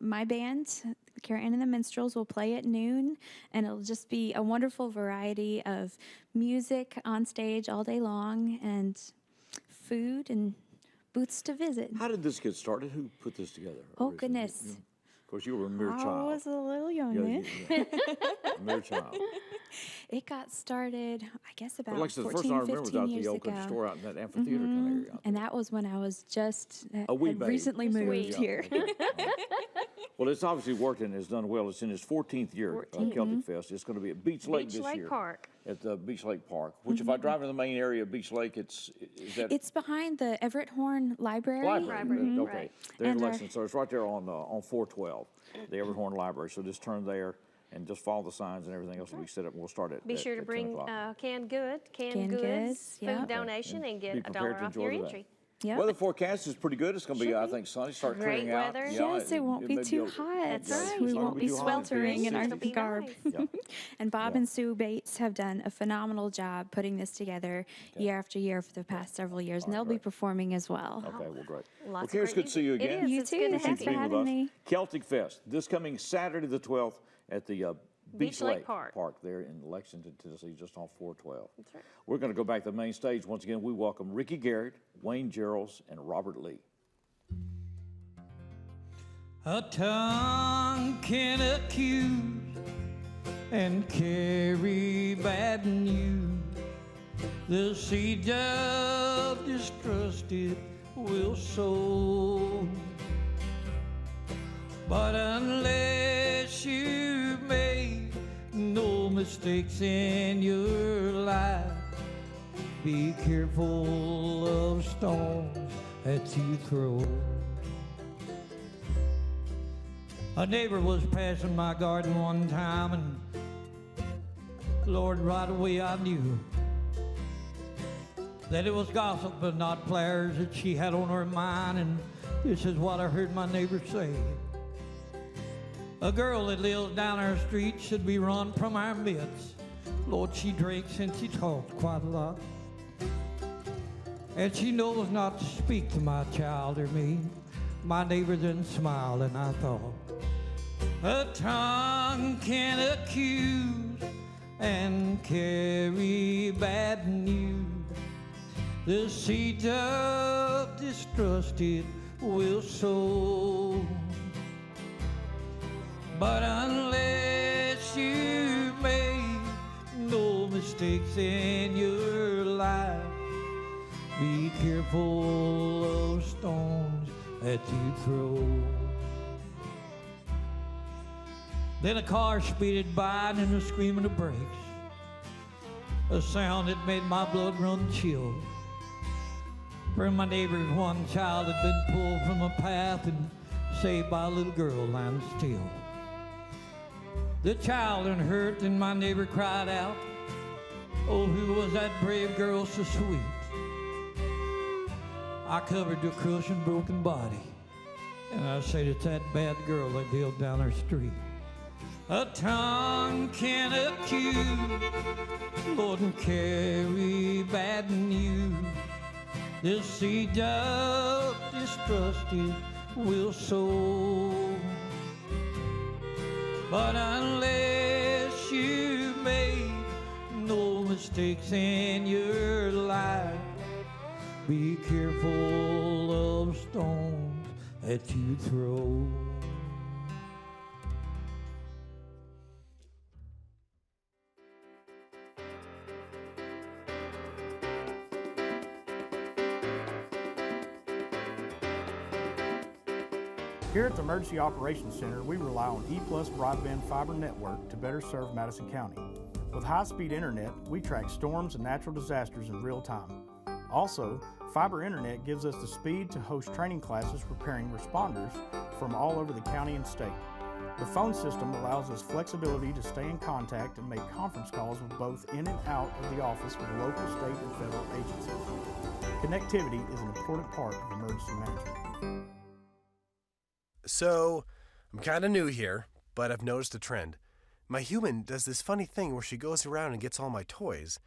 My band, Carrie Ann and the Minstrels, will play at noon, and it'll just be a wonderful variety of music on stage all day long, and food and booths to visit. How did this get started? Who put this together? Oh, originally? goodness. Of course, you were a mere I child. was a little young Yeah, then. a mere child. It got started, I guess, about Like I said, the first 14, time I remember was 15 out at years the old ago. country store out in that amphitheater kind of area. And that was when I was just A wee had babe. recently moved here. Well, it's obviously worked and has done well. It's in its 14th year, Celtic Fest. It's going to be at Beach Lake Beach this Lake year. Park. At the Beach Lake Park, which if I drive in the main area of Beach Lake, is that It's behind the Everett Horn Library. Okay, they're in And Lexington, so it's right there on 412, the Everett Horn Library. So just turn there and just follow the signs and everything else will be set up. We'll start at Be sure to at 10 bring o'clock. canned goods, Canned food goods, yeah. donation, and get Be $1 prepared to off your enjoy that. entry. Yep. Weather forecast is pretty good. It's going to be, Should I be. think, sunny. Start Great clearing out. weather. Yes, it won't be may too a- hot. That's yeah, right. it's We not gonna won't be too hot. sweltering in our It'll be garb. nice. Yeah. And Bob and Sue Bates have done a phenomenal job putting this together year after year for the past several years, and they'll be performing as well. Okay, well, great. Lots Well, of Carrie, it's great good to see you music. It again. is. You It's too. good to Thanks have for you. Being with having us. me. Celtic Fest, this coming Saturday the 12th at the Beach Lake Lake Park. there in Lexington, Tennessee, just on 412. That's right. We're going to go back to the main stage. Once again, we welcome Rickey Garrard, Wayne Geralds, and Robert Lee. A tongue can accuse and carry bad news. The seed of distrust it will sow. But unless you made no mistakes in your life, be careful of stones that you throw. A neighbor was passing my garden one time, and Lord, right away I knew that it was gossip but not flowers that she had on her mind. And this is what I heard my neighbor say: a girl that lives down our street should be run from our midst. Lord, she drinks and she talks quite a lot, and she knows not to speak to my child or me. My neighbor then smiled, and I thought, a tongue can accuse and carry bad news. The seed of distrust it will sow. But unless you make no mistakes in your life, be careful of stones that you throw. Then a car speeded by and in a screaming of brakes, a sound that made my blood run chill. For my neighbor's one child had been pulled from a path and saved by a little girl lying still. The child unhurt, and my neighbor cried out, oh, who was that brave girl so sweet? I covered the crushed and broken body, and I said, it's that bad girl that lived down our street. A tongue can accuse, Lord, and carry bad news. The seed of distrust it will sow. But unless you make no mistakes in your life, be careful of stones that you throw. Here at the Emergency Operations Center, we rely on EPlus broadband fiber network to better serve Madison County. With high-speed internet, we track storms and natural disasters in real time. Also, fiber internet gives us the speed to host training classes preparing responders from all over the county and state. The phone system allows us flexibility to stay in contact and make conference calls with both in and out of the office with local, state, and federal agencies. Connectivity is an important part of emergency management. So, I'm kind of new here, but I've noticed a trend. My human does this funny thing where she goes around and gets all my toys,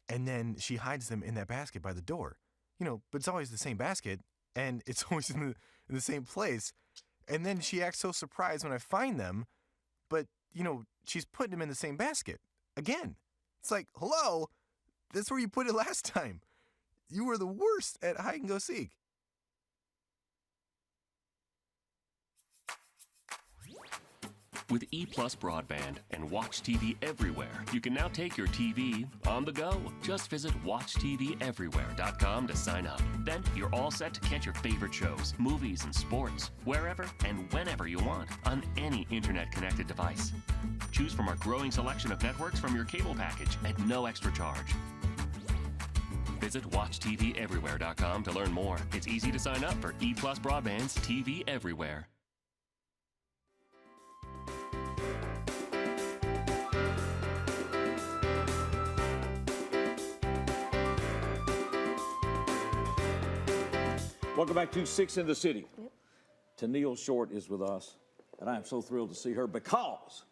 and then she hides them in that basket by the door. You know, but it's always the same basket, and it's always in the same place. And then she acts so surprised when I find them, but, you know, she's putting them in the same basket. Again. It's like, hello, that's where you put it last time. You were the worst at hide and go seek. With EPlus broadband and watch TV everywhere, you can now take your TV on the go. Just visit watchTVEverywhere.com to sign up. Then you're all set to catch your favorite shows, movies, and sports wherever and whenever you want on any internet-connected device. Choose from our growing selection of networks from your cable package at no extra charge. Visit watchTVEverywhere.com to learn more. It's easy to sign up for EPlus Broadband's TV Everywhere. Welcome back to Six in the City. Yep. Tennille Short is with us, and I am so thrilled to see her because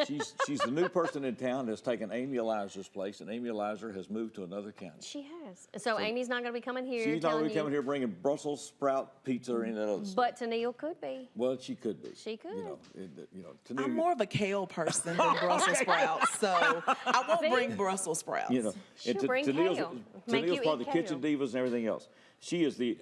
she's the new person in town that's taken Amy Elizer's place, and Amy Elizer has moved to another county. She has. So Amy's not going to be coming here. She's not going to be coming here bringing Brussels sprout pizza or any of that other stuff. But Tennille could be. Well, she could be. She could. Tennille, I'm more of a kale person than Brussels sprouts, so I won't bring Brussels sprouts. She'll bring kale. Tennille's part of the Kitchen Divas and everything else. She is the,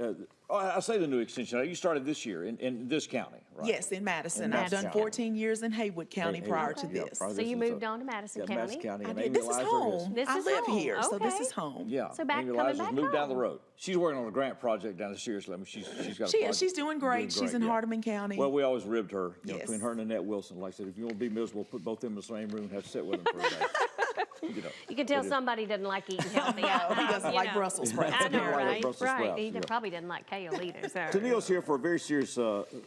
I say the new extension. You started this year in this county, right? Yes, in Madison. I've done 14 years in Haywood County prior to this. So you moved on to Madison County? Madison County. I did. This is home. I live here, so this is home. Yeah. So Amy Elizer's moved down the road. She's working on a grant project down at Seriously. I mean, she's got a project. She's doing great. She's in Hardeman County. Well, we always ribbed her, between her and Annette Wilson. Like I said, if you want to be miserable, put both of them in the same room and have to sit with them for a day. You can tell somebody doesn't like eating healthy. No, he doesn't like Brussels sprouts. I know, right? Right. He probably doesn't like kale either. So. Tennille's here for a very serious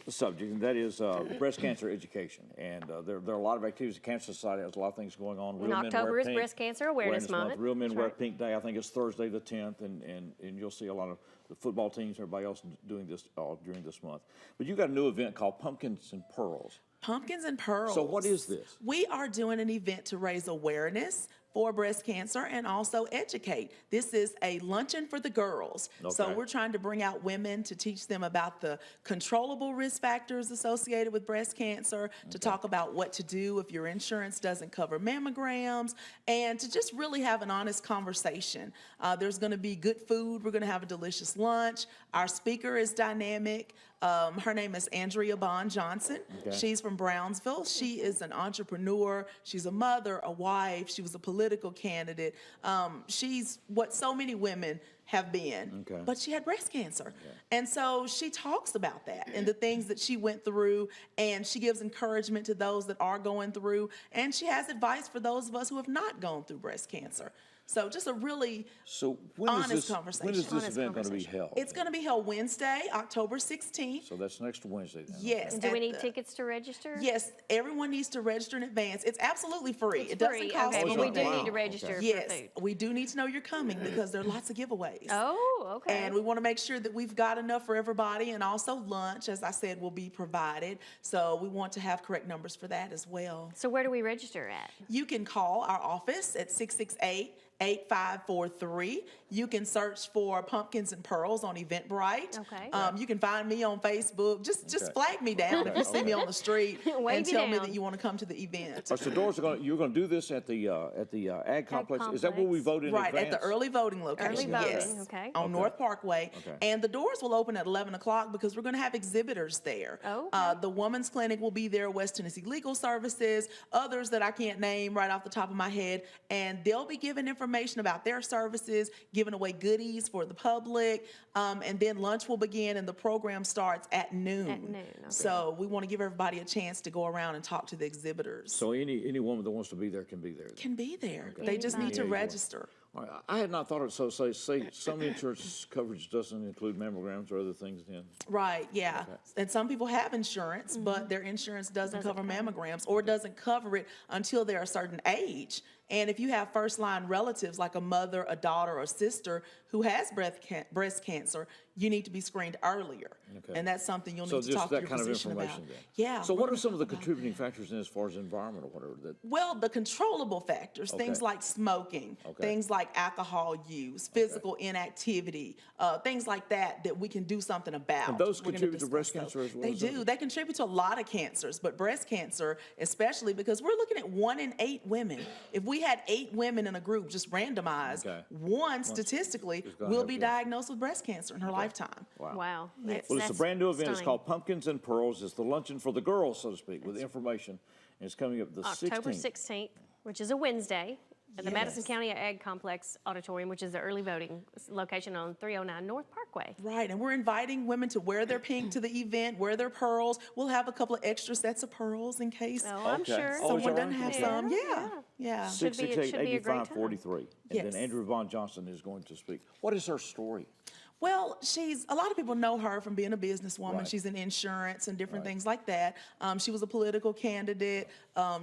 subject, and that is breast cancer education. And there are a lot of activities. The Cancer Society has a lot of things going on. In October is Breast Cancer Awareness Month. Real Men Wear Pink Day. I think it's Thursday the 10th, and you'll see a lot of the football teams, everybody else doing this during this month. But you got a new event called Pumpkins and Pearls. Pumpkins and Pearls. So what is this? We are doing an event to raise awareness for breast cancer and also educate. This is a luncheon for the girls. Okay. So we're trying to bring out women to teach them about the controllable risk factors associated with breast cancer, to talk about what to do if your insurance doesn't cover mammograms, and to just really have an honest conversation. There's going to be good food. We're going to have a delicious lunch. Our speaker is dynamic. Her name is Andrea Bond Johnson. Okay. She's from Brownsville. She is an entrepreneur. She's a mother, a wife. She was a political candidate. She's what so many women have been, but she had breast cancer. And so she talks about that and the things that she went through, and she gives encouragement to those that are going through, and she has advice for those of us who have not gone through breast cancer. So just a really honest conversation. When is this event going to be held? It's going to be held Wednesday, October 16th. So that's next Wednesday then. Yes. And do we need tickets to register? Yes, everyone needs to register in advance. It's absolutely free. It doesn't cost but anything. we do need to register for yes, food. we do need to know you're coming because there are lots of giveaways. Oh, okay. And we want to make sure that we've got enough for everybody, and also lunch, as I said, will be provided. So we want to have correct numbers for that as well. So where do we register at? You can call our office at 668-8543. You can search for Pumpkins and Pearls on Eventbrite. Okay. You can find me on Facebook. Just flag me down if you see me on the street and tell me that you want to come to the event. So doors are you're going to do this at the Ag Complex. Is that where we vote in advance? Right, at the early voting location. Early voting. Yes. Brew-Wing, okay. On North Parkway. Okay. And the doors will open at 11 o'clock because we're going to have exhibitors there. The Women's Clinic will be there, West Tennessee Legal Services, others that I can't name right off the top of my head. And they'll be giving information about their services, giving away goodies for the public. And then lunch will begin and the program starts at noon. So we want to give everybody a chance to go around and talk to the exhibitors. So any woman that wants to be there can be there. Can be there. They just need to register. All right. I had not thought of so say some insurance coverage doesn't include mammograms or other things then. Right, yeah. Okay. And some people have insurance, but their insurance doesn't cover mammograms or doesn't cover it until they're a certain age. And if you have first-line relatives like a mother, a daughter, or sister who has breast cancer, you need to be screened earlier. Okay. And that's something you'll need to talk to your physician about. Then. Yeah. So what are some of the contributing factors then as far as environment or whatever? Well, the controllable factors, things like smoking, things like alcohol use, physical inactivity, things like that we can do something about. And those contribute to breast cancer as well? They do. They contribute to a lot of cancers, but breast cancer especially because we're looking at 1 in 8 women. If we had 8 women in a group just randomized, one statistically will be diagnosed with breast cancer in her lifetime. Wow. Yes. Well, it's a brand new event. It's called Pumpkins and Pearls. It's the luncheon for the girls, so to speak, with information. And it's coming up the October 16th. 16th, which is a Wednesday, at the Madison County Ag Complex Auditorium, which is the early voting location on 309 North Parkway. Right, and we're inviting women to wear their pink to the event, wear their pearls. We'll have a couple of extra sets of pearls in case I'm sure someone doesn't have some. Yeah. 668-8543. Yes. And then Andrew Vaughn Johnson is going to speak. What is her story? Well, a lot of people know her from being a businesswoman. She's in insurance and different things like that. She was a political candidate.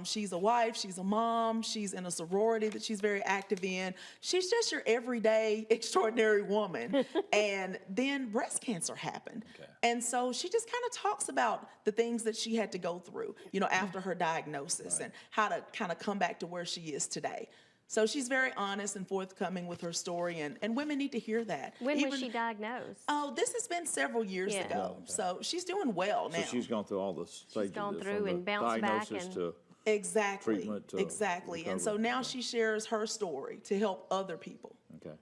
She's a wife. She's a mom. She's in a sorority that she's very active in. She's just your everyday, extraordinary woman. And then breast cancer happened. And so she just kind of talks about the things that she had to go through, after her diagnosis and how to kind of come back to where she is today. So she's very honest and forthcoming with her story, and women need to hear that. When was she diagnosed? Oh, this has been several years ago. So she's doing well now. So she's gone through all the stages. She's gone through and bounced back. And to treatment to recovery. And so now she shares her story to help other people. Okay.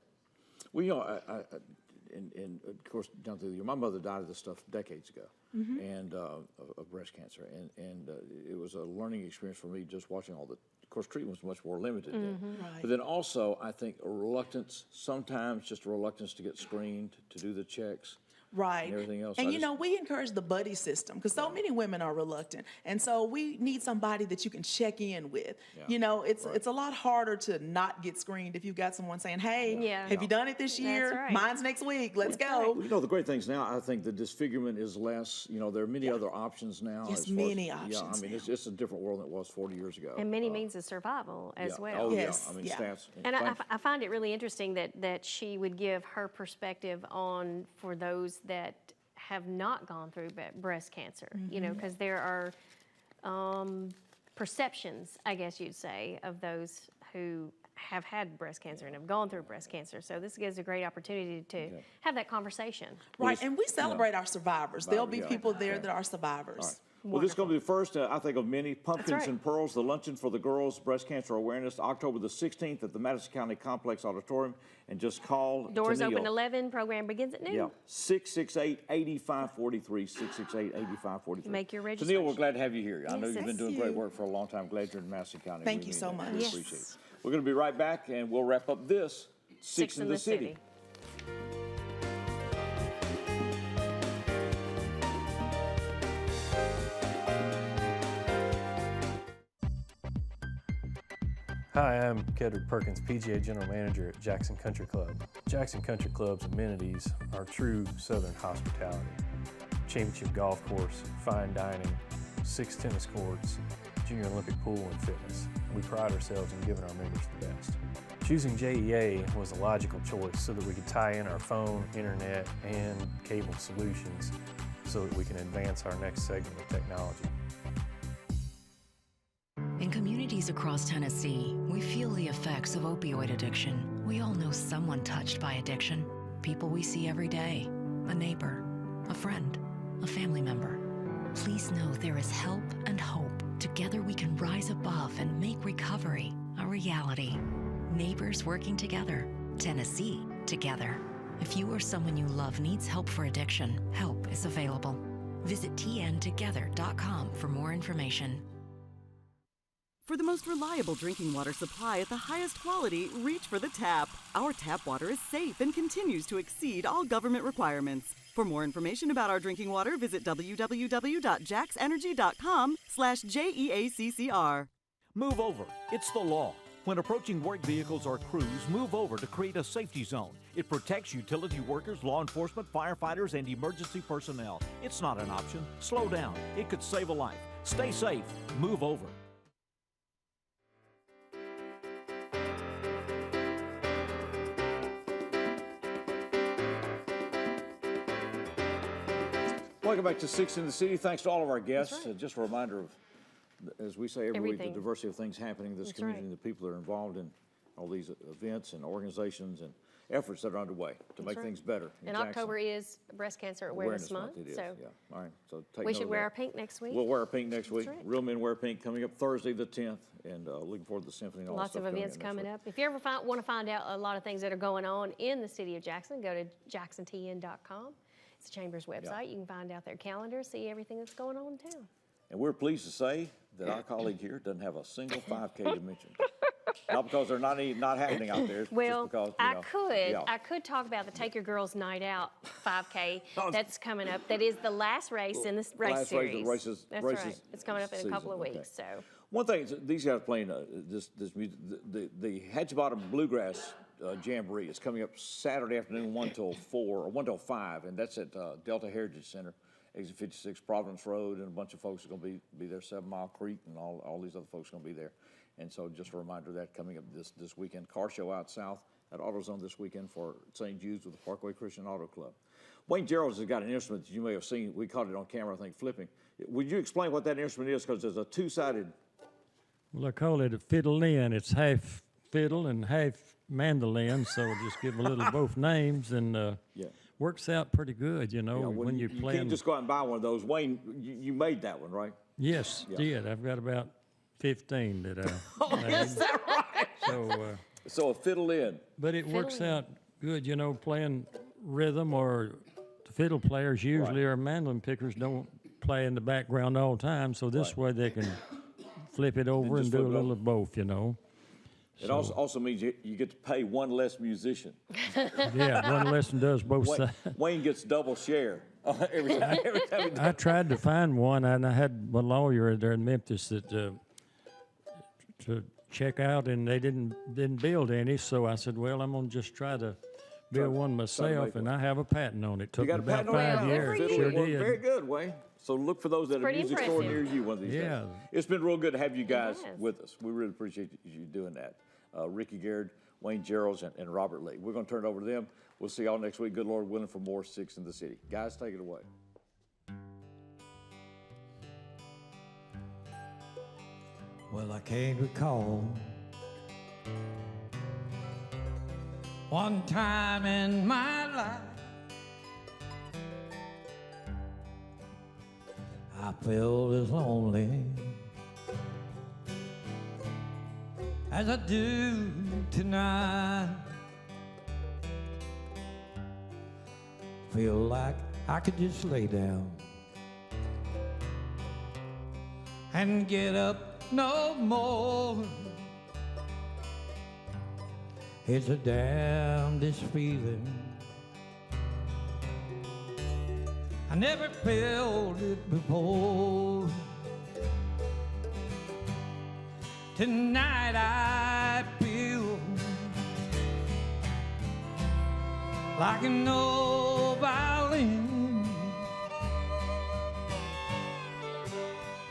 Well, and of course, down through the year, my mother died of this stuff decades ago, and of breast cancer, and it was a learning experience for me just watching all the. Of course, treatment was much more limited then. But then also, I think a reluctance, sometimes just a reluctance to get screened, to do the checks. Right. And everything else. And we encourage the buddy system because so many women are reluctant. And so we need somebody that you can check in with. It's a lot harder to not get screened if you've got someone saying, hey, have you done it this year? Mine's next week. Let's go. The great things now, I think the disfigurement is less. There are many other options now. Yes, many options. Yeah, I mean, it's a different world than it was 40 years ago. And many means of survival as well. Oh, yes. I mean, stats. And I find it really interesting that she would give her perspective on for those that have not gone through breast cancer, because there are perceptions, I guess you'd say, of those who have had breast cancer and have gone through breast cancer. So this gives a great opportunity to have that conversation. Right, and we celebrate our survivors. There'll be people there that are survivors. Well, this is going to be the first, I think, of many. Pumpkins and Pearls, the luncheon for the girls, breast cancer awareness, October the 16th at the Madison County Complex Auditorium. And just call Doors open 11, program begins at noon. Yeah, 668-8543, 668-8543. Make your registration. Neil, we're glad to have you here. I know you've been doing great work for a long time. Glad you're in Madison County. Thank you so much. We appreciate it. We're going to be right back, and we'll wrap up this Six in the City. Hi, I'm Kedrick Perkins, PGA General Manager at Jackson Country Club. Jackson Country Club's amenities are true Southern hospitality. Championship golf course, fine dining, 6 tennis courts, junior Olympic pool and fitness. We pride ourselves in giving our members the best. Choosing JEA was a logical choice so that we could tie in our phone, internet, and cable solutions so that we can advance our next segment of technology. In communities across Tennessee, we feel the effects of opioid addiction. We all know someone touched by addiction. People we see every day, a neighbor, a friend, a family member. Please know there is help and hope. Together we can rise above and make recovery a reality. Neighbors working together, Tennessee together. If you or someone you love needs help for addiction, help is available. Visit tntogether.com for more information. For the most reliable drinking water supply at the highest quality, reach for the tap. Our tap water is safe and continues to exceed all government requirements. For more information about our drinking water, visit www.jaxenergy.com/JEACCR. Move over. It's the law. When approaching work vehicles or crews, move over to create a safety zone. It protects utility workers, law enforcement, firefighters, and emergency personnel. It's not an option. Slow down. It could save a life. Stay safe. Move over. Welcome back to 6 in the City. Thanks to all of our guests. Just a reminder of, as we say every week, the diversity of things happening in this community and the people that are involved in all these events and organizations and efforts that are underway to make things better. And October is Breast Cancer Awareness Month. It is, so yeah. All right. So take we note should of wear that. our pink next week. We'll wear our pink next week. Right. Real Men Wear Pink coming up Thursday the 10th, and looking forward to the symphony and all Lots that of stuff events coming up. If you ever want to find out a lot of things that are going on in the city of Jackson, go to jacksontn.com. It's the Chamber's website. You can find out their calendar, see everything that's going on in town. And we're pleased to say that our colleague here doesn't have a single 5K to mention. Not because they're not happening out there. Well, just because, I could talk about the Take Your Girls Night Out 5K that's coming up. That is the last race in this race series. That's right. It's coming up in a couple of weeks. So one thing, these guys playing this music, the Hatchbottom Bluegrass Jamboree is coming up Saturday afternoon, 1 till 4 or 1 till 5, and that's at Delta Heritage Center, exit 56 Providence Road, and a bunch of folks are going to be there. 7 Mile Creek and all these other folks are going to be there. And so just a reminder of that coming up this weekend. Car show out south at AutoZone this weekend for St. Jude's with the Parkway Christian Auto Club. Wayne Geralds has got an instrument that you may have seen. We caught it on camera, I think, flipping. Would you explain what that instrument is? Because there's a two-sided... Well, I call it a fiddle-in. It's half fiddle and half mandolin, so we'll just give a little both names, and works out pretty good, you know, when you're playing. You can't just go out and buy one of those. Wayne, you made that one, right? Yes, did. I've got about 15 that I made. Is that right? So a fiddle-in. But it works out good, you know, playing rhythm, or the fiddle players usually or mandolin pickers don't play in the background all the time, so this way they can flip it over and do a little of both, you know. It also means you get to pay one less musician. Yeah, one lesson does both sides. Wayne gets double share every time he does. I tried to find one, and I had a lawyer there in Memphis that to check out, and they didn't build any. So I said, well, I'm gonna just try to build one myself, and I have a patent on it. Took me about 5 years. Sure did. Very good, Wayne. So look for those at a music store near you one of these days. It's been real good to have you guys with us. We really appreciate you doing that. Rickey, Garrard, Wayne Geralds, and Robert Lee. We're going to turn it over to them. We'll see y'all next week. Good Lord willing for more 6 in the City. Guys, take it away. Well, I can't recall one time in my life I felt as lonely as I do tonight. Feel like I could just lay down and get up no more. It's the damnedest feeling. I never felt it before. Tonight I feel like an old violin,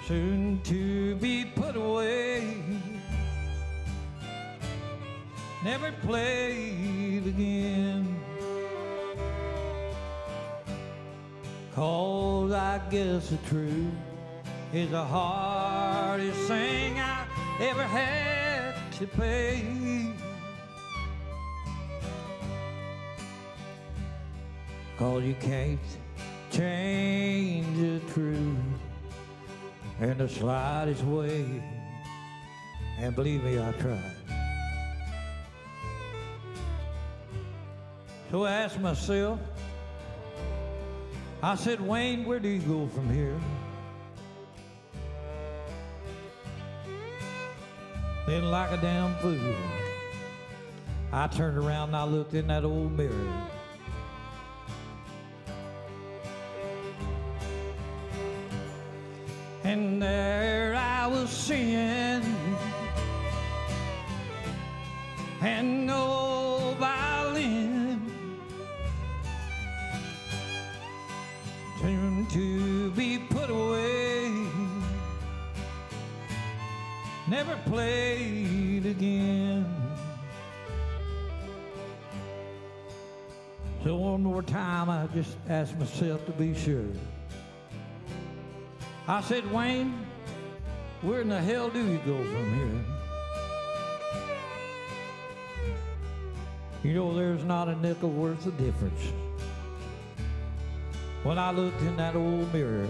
soon to be put away, never played again. 'Cause I guess the truth is the hardest thing I ever had to pay. 'Cause you can't change the truth in the slightest way, and believe me, I tried. So I asked myself, I said, Wayne, where do you go from here? Then like a damn fool, I turned around and I looked in that old mirror. And there I was seeing, and no violin seemed to be put away, never played again. So one more time I just asked myself to be sure. I said, Wayne, where in the hell do you go from here? You know, there's not a nickel worth of difference. When I looked in that old mirror,